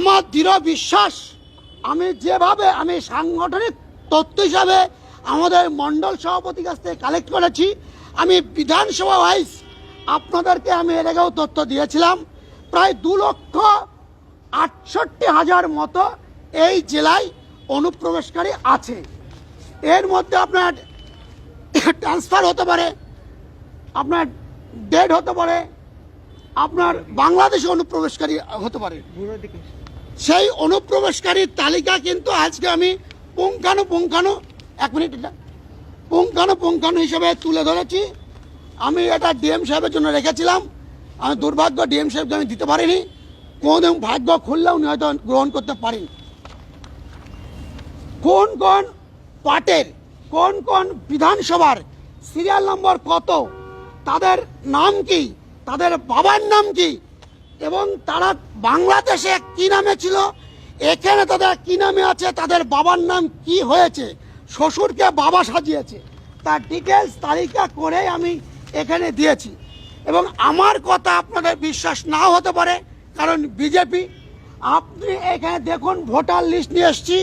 আমার দৃঢ় বিশ্বাস, আমি যেভাবে আমি সাংগঠনিক তথ্য হিসাবে আমাদের মণ্ডল সভাপতির কাছ থেকে কালেক্ট করেছি, আমি বিধানসভা ওয়াইজ আপনাদেরকে আমি এর আগেও তথ্য দিয়েছিলাম, প্রায় 2,68,000 মতো এই জেলায় অনুপ্রবেশকারী আছে। এর মধ্যে আপনার ট্রান্সফার হতে পারে, আপনার ডেড হতে পারে, আপনার বাংলাদেশে অনুপ্রবেশকারী হতে পারে। সেই অনুপ্রবেশকারীর তালিকা কিন্তু আজকে আমি পুঙ্খানু হিসেবে তুলে ধরেছি। আমি এটা ডিএম সাহেবের জন্য রেখেছিলাম, আমি দুর্ভাগ্য ডিএম সাহেবকে আমি দিতে পারিনি, কোনোদিন ভাগ্য খুললেও উনি হয়তো গ্রহণ করতে পারেন। কোন কোন পার্টের কোন কোন বিধানসভার সিরিয়াল নম্বর কত, তাদের নাম কি, তাদের বাবার নাম কি, এবং তারা বাংলাদেশে কি নামে ছিল, এখানে তাদের কি নামে আছে, তাদের বাবার নাম কি হয়েছে, শ্বশুরকে বাবা সাজিয়েছে, তার ডিটেলস তালিকা করে আমি এখানে দিয়েছি। এবং আমার কথা আপনাদের বিশ্বাস নাও হতে পারে, কারণ বিজেপি। আপনি এখানে দেখুন ভোটার লিস্ট নিয়ে এসছি,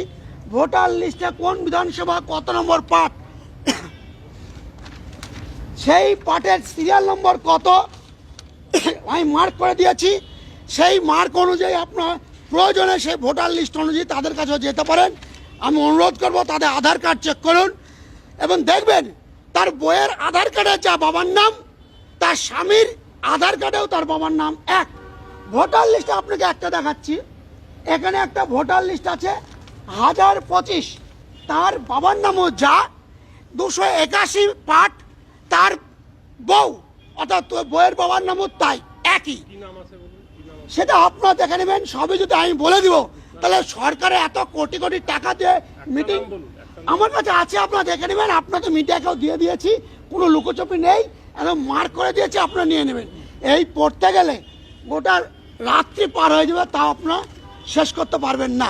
ভোটার লিস্টে কোন বিধানসভা কত নম্বর পার্ট, সেই পার্টের সিরিয়াল নম্বর কত আমি মার্ক করে দিয়েছি। সেই মার্ক অনুযায়ী আপনার প্রয়োজনে সেই ভোটার লিস্ট অনুযায়ী তাদের কাছেও যেতে পারেন। আমি অনুরোধ করব তাদের আধার কার্ড চেক করুন এবং দেখবেন তার বইয়ের আধার কার্ডে যা বাবার নাম, তার স্বামীর আধার কার্ডেও তার বাবার নাম এক। ভোটার লিস্টে আপনাকে একটা দেখাচ্ছি, এখানে একটা ভোটার লিস্ট আছে 1025, তার বাবার নামও যা, 281 পার্ট তার বউ, অর্থাৎ বইয়ের বাবার নামও তাই একই। সেটা আপনারা দেখে নেবেন। সবই যদি আমি বলে দিব তাহলে সরকারের এত কোটি কোটি টাকা দিয়ে মিটিং আমার কাছে আছে, আপনারা দেখে নেবেন। আপনাকে মিডিয়াকেও দিয়ে দিয়েছি, কোনো লুকোচুপি নেই, একদম মার্ক করে দিয়েছি, আপনারা নিয়ে নেবেন। এই পড়তে গেলে গোটা রাত্রি পার হয়ে যাবে, তাও আপনারা শেষ করতে পারবেন না।